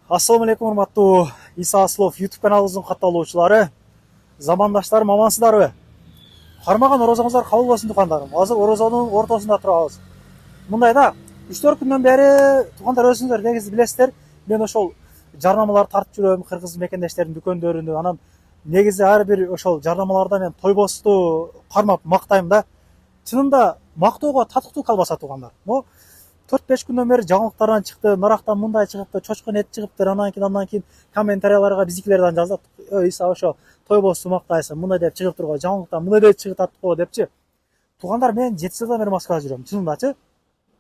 Assalamu алейкум, урматтуу Иса Аслов YouTube каналыбыздын катталуучулары, замандаштарым, амансыздарбы? Кармаган орозоңуздар кабыл болсун тукандарым. Азыр орозонун ортосунда турабыз. Мындай да 3-4 күндөн бери тукандар өзүңүздөр негизи билесиздер, мен ошол жарнамалар тартып жүрөм кыргыз мекендештердин дүкөндөрүнө. Анан негизи ар бир ошол жарнамаларда мен Тойбосту кармап мактайм да. Чынында мактоого татыктуу калбаса тукандар. 4-5 күндөн бери жаңылыктардан чыкты, нарактан мындай чыгыпты, чочкон эт чыгыптыр, андан кийин комментарияларга биздикилерден жазат. Иса ошо Тойбосту мактайсың, мындай деп чыгыптыр го, жаңылыктан мындай деп чыгып го депчи. Туугандар, мен 7 жылдан бери Москвада жүрөм. Чынындачы,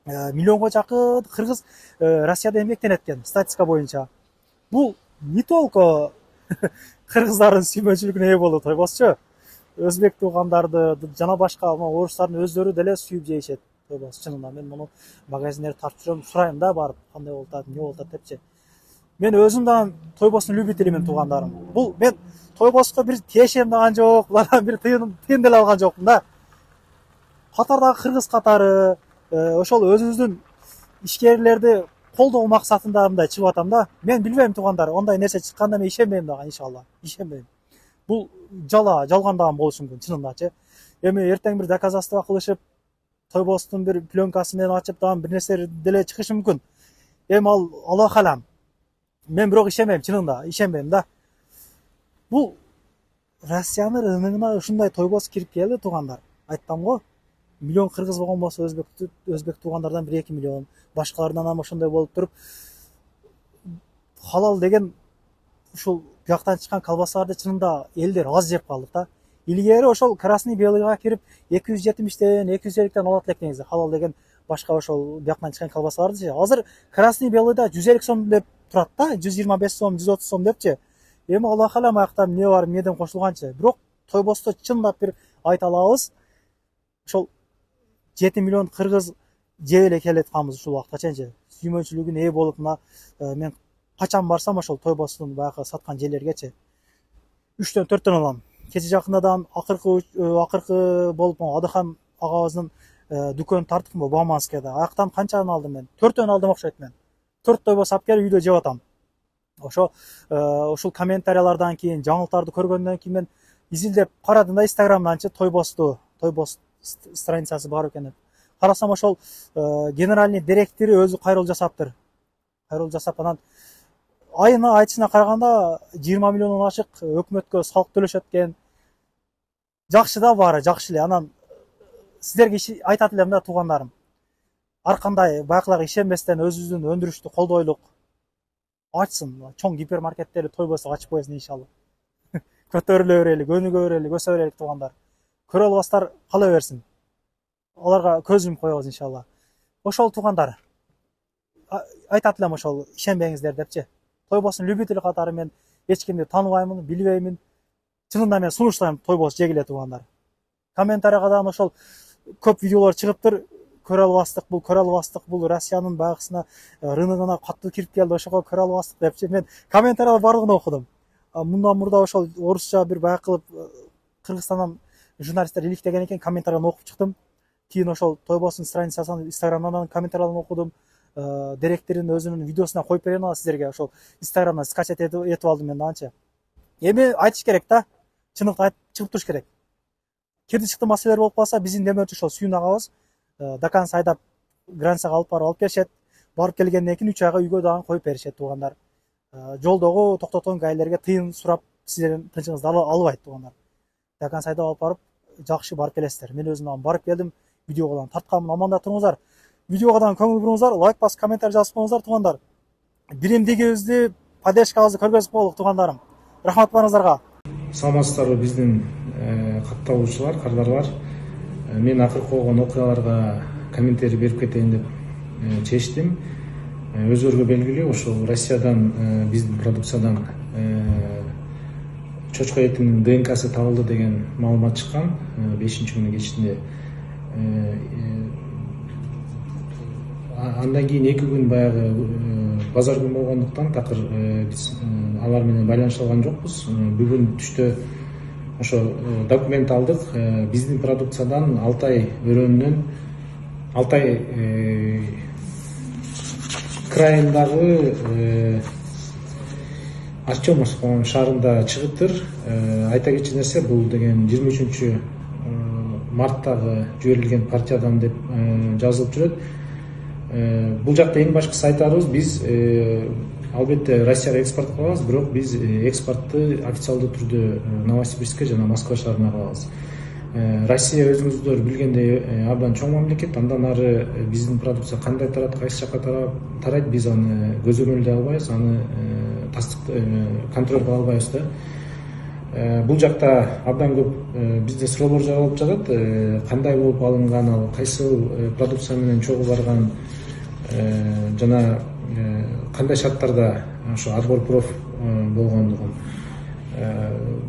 миллионго жакын кыргыз Россияда эмгектенет экен, статистика боюнча. Бул не только кыргыздардын сүймөнчүлүгүнө ээ болду Тойбостчу, өзбек туугандарды жана башка орустардын өздөрү деле сүйүп жейишет. Чынында мен муну магазиндерди тартып жүрөм, сурайм да барып, кандай болуп атат, эмне болуп атат депчи. Мен өзүмдөн Тойбостун любителимин туугандарым. Бул мен Тойбостко бир тиешем даган жок, булардан бир тыйын деле алган жокмун да. Катардагы кыргыз катары ошол өзүбүздүн ишкерлерди колдоо максатында мындай чыгып атам да. Мен билбейм туугандар, ондай нерсе чыкканда мен ишенбейм дагы, иншалла. Ишенбейм. Бул жалган дагы болушу мүмкүн, чынындачы. Эми эртең бир доказательство кылышып, Тойбостун бир пленкасы менен ачып дагы бир нерсе деле чыгышы мүмкүн. Эми ал Аллах алам. Мен бирок ишенбейм, чынында ишенбейм да. Бул Россиянын рыногуна ушундай Тойбост кирип келди туугандар. Айттым го, миллион кыргыз болгон болсо өзбек туугандардан 1-2 миллион, башкалардан ам ошондой болуп туруп, халал деген ушул бияктан чыккан колбасаларды чынында элдер аз жеп калдык да. Илгери ошол красный белыйга кирип 270тен 250тен алат элек негизи. Халал деген башка ошол бияктан чыккан колбасаларды. Азыр красный белыйда 150 сом деп турат да, 125 сом, 130 сом депчи. Эми Аллах алам аякта эмне бар, эмнеден кошулганчы. Бирок Тойбосту чындап бир айта алабыз. Ошол 7 миллион кыргыз жеп эле келатканбыз ушул убакта ченчи. Сүймөнчүлүгүнө ээ болуп мына мен качан барсам ошол Тойбостун баягы саткан жерлергечи 3төн 4төн алам. Кече жакындадан акыркы болуп Адыхан агабыздын дүкөнүн тарттым Баманскада. Аяктан канчаны алдым мен? 4төн алдым окшойт мен. 4 Тойбост алып келип үйдө жеп атам. Ошол комментариялардан кийин, жаңылыктарды көргөндөн кийин мен изилдеп карадым да Инстаграмданчы Тойбост страницасы бар экен деп. Карасам ошол генеральный директори өзү кайрылуу жасаптыр. Кайрылуу жасап анан айтышына караганда 20 миллиондон ашык өкмөткө салык төлөшөт экен. Жакшы да баары, жакшы эле. Анан сиздерге айтат элем да туугандарым. Ар кандай байкыларга ишенбестен өзүбүздүн өндүрүштү колдойлук. Ачсын, чоң гипермаркеттерди Тойбост ачып коесун иншалла. Көтөрүлө берели, көнүгө берели, көсө берели туугандар. Көрө албастар кала берсин. Аларга көз жумуп коебуз иншалла. Ошол туугандар айтат элем ошол ишенбеңиздер депчи. Тойбостун любители катары мен эч кимди тааныбаймын, билбеймин. Чынында мен сунуштайм Тойбост жегиле туугандар. Комментарияга да ошол көп видеолор чыгыптыр. Көрө албастык, бул Россиянын багысына рыногуна катуу кирип келди, ошого көрө албастык депчи. Мен комментариялар бардыгын окудум. Мындан мурда ошол орусча бир бай кылып Кыргызстандан журналисттер иликтеген экен, комментарияларын окуп чыктым. Кийин ошол Тойбостун страницасын Инстаграмдан комментарияларын окудум. Директордун өзүнүн видеосуна коюп берейин сиздерге. Ошол Инстаграмдан скачать этип алдым мен анча. Эми айтыш керек да. Чындыкты чыгып туруш керек. Кирди чыкты маселелер болуп калса, биздин демөчү ошол сүйүн агабыз до конца айдап границага алып келишет. Барып келгенден кийин 3 айга үйгө дагы коюп беришет туугандар. Жолдогу токтоткон гаилерге тыйын сурап, сиздердин тынчыңызды албайт туугандар. До конца айдап алып барып, жакшы барып келесиздер. Мен өзүм барып келдим, видеодан тартканмын, аманда туруңуздар. Видеого дагы көңүл буруңуздар, лайк басып, комментарий жазып коюңуздар туугандар. Биримдигибизди, поддержкабызды көргөзүп коелук туугандарым. Рахмат барыңыздарга. Саламатсыздарбы биздин катталуучулар, кардарлар. Мен акыркы болгон окуяларга комментарий берип кетейин деп чечтим. Өзүлөргө белгилүү, ошол Россиядан биздин продукциядан чочко этинин ДНКсы табылды деген маалымат чыккан 5-күнүн кечинде. Андан кийин 2 күн баягы базар күн болгондуктан такыр биз алар менен байланыша алган жокпуз. Бүгүн түштө ошо документ алдык. Биздин продукциядан Алтай өрөөнүнөн Алтай крайындагы Артемовск шаарында чыгыптыр. Айта кетчү нерсе, бул деген 23 марттагы жиберилген партиядан деп жазылып жүрөт. Бул жакта эң башкысы айтарыбыз, биз албетте Россияга экспорт кылабыз, бирок биз экспортты официалдуу түрдө Новосибирскке жана Москва шаарына кылабыз. Россия өзүңүздөр билгендей абдан чоң мамлекет, андан ары биздин продукция кандай тарат, кайсы жакка тарайт, биз аны көзөмөлдөй албайбыз, аны контроль кыла албайбыз да. Бул жакта абдан көп бизде суроолор жаралып жатат. Кандай болуп алынган, ал кайсы продукция менен чогуу барган, жана кандай шарттарда ошо Аргорпроф болгондугун.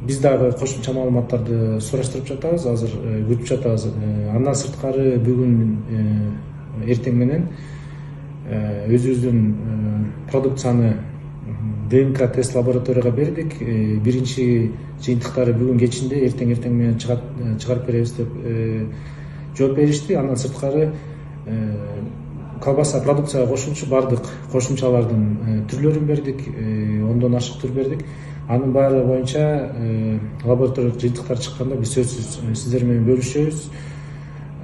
Биз дагы кошумча маалыматтарды сураштырып жатабыз, азыр күтүп жатабыз. Андан сырткары бүгүн эртең менен өзүбүздүн продукцияны ДНК тест лабораторияга бердик. Биринчи жыйынтыктары бүгүн кечинде, эртең менен чыгарып беребиз деп жооп беришти. Андан сырткары колбаса продукцияга кошулчу бардык кошумчалардын түрлөрүн бердик, 10дон ашык түр бердик. Анын баары боюнча лабораториялык жыйынтыктар чыкканда биз сөзсүз сиздер менен бөлүшөбүз.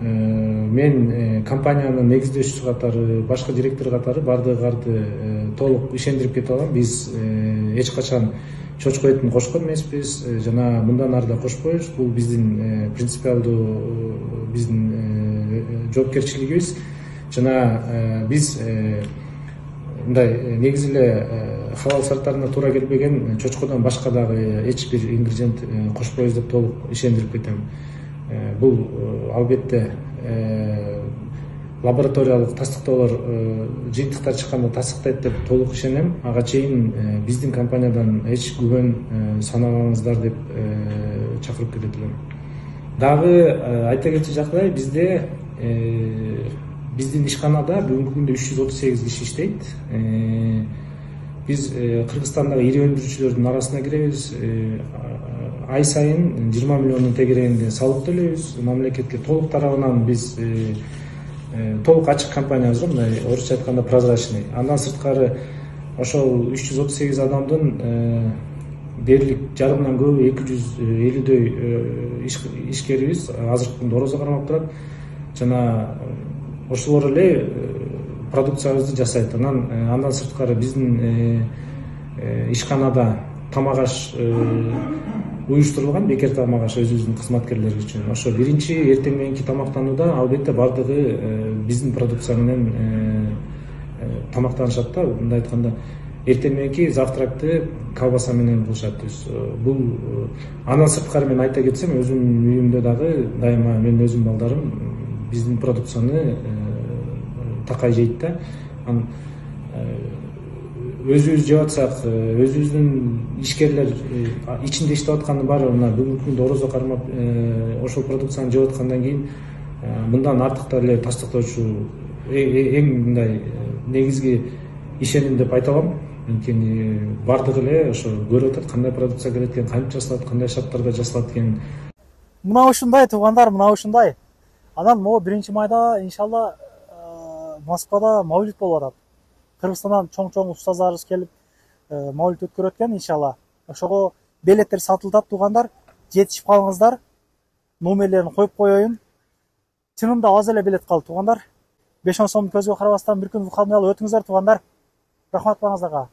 Мен компаниянын негиздөөчүсү катары, башкы директор катары бардыгарды толук ишендирип кете алам. Биз эч качан чочко этин кошкон эмеспиз, жана мындан ары да кошпойбуз. Бул биздин принципиалдуу биздин жоопкерчилигибиз. Жана биз мындай негизи эле халал шарттарына туура келбеген чочкодон башка дагы эч бир ингредиент кошпойбуз деп толук ишендирип кетем. Бул албетте лабораториялык тастыктоолор жыйынтыктар чыкканда тастыктайт деп толук ишенем. Ага чейин биздин компаниядан эч күбөн санабаңыздар деп чакырып кетет элем. Дагы айта кетчү жагдай, бизде биздин ишканада бүгүнкү күндө 338 киши иштейт. Биз Кыргызстандагы ири өндүрүүчүлөрдүн арасына киребиз. Ай сайын 20 миллиондун тегерегинде салык төлөйбүз. Мамлекетке толук тарабынан биз толук ачык компаниябыз го, мындай орусча айтканда прозрачный. Андан сырткары ошол 338 адамдын дээрлик жарымынан көбү 250дөй ишкерибиз азыркы күндө орозо кармап турат. Жана ошолор эле продукциябызды жасайт. Андан сырткары биздин ишканада тамак аш уюштурулган, бекер тамак аш өзүбүздүн кызматкерлер үчүн. Ошо биринчи эртең мененки тамактанууда албетте бардыгы биздин продукция менен тамактанышат да. Мындай айтканда эртең мененки завтракты колбаса менен кылышат. Бул андан сырткары мен айта кетсем, өзүмдүн үйүмдө дагы дайыма менин өзүмдүн балдарым биздин продукцияны такай жейт да. Өзүбүз жеп атсак, өзүбүздүн ишкерлер ичинде иштеп аткандын баары мына бүгүнкү күндө орозо кармап ошол продукцияны жеп аткандан кийин мындан артык да эле тастыктоочу эң мындай негизги ишеним деп айта алам. Анткени бардыгы эле ошо көрүп атат кандай продукция келет экен, кантип жасалат, кандай шарттарда жасалат экен. Мына ушундай туугандар, мына ушундай. Анан могу 1-майда иншалла Москвада маулит болуп атат. Кыргызстандан чоң устаздарыбыз келип маулит өткөрөт экен иншалла. Ошого билеттер сатылат туугандар, жетишип калыңыздар. Номерлерин коюп коеюн. Чынында аз эле билет калды туугандар. 5-10 сом көзгө карабастан бир күн выходной алып өтүңүздөр туугандар. Рахмат баңыздарга.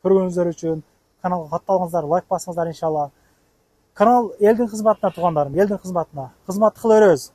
Көргөнүңүздөр үчүн каналга катталыңыздар, лайк басыңыздар иншалла. Канал элдин кызматына туугандарым, элдин кызматына. Кызмат кыла беребиз.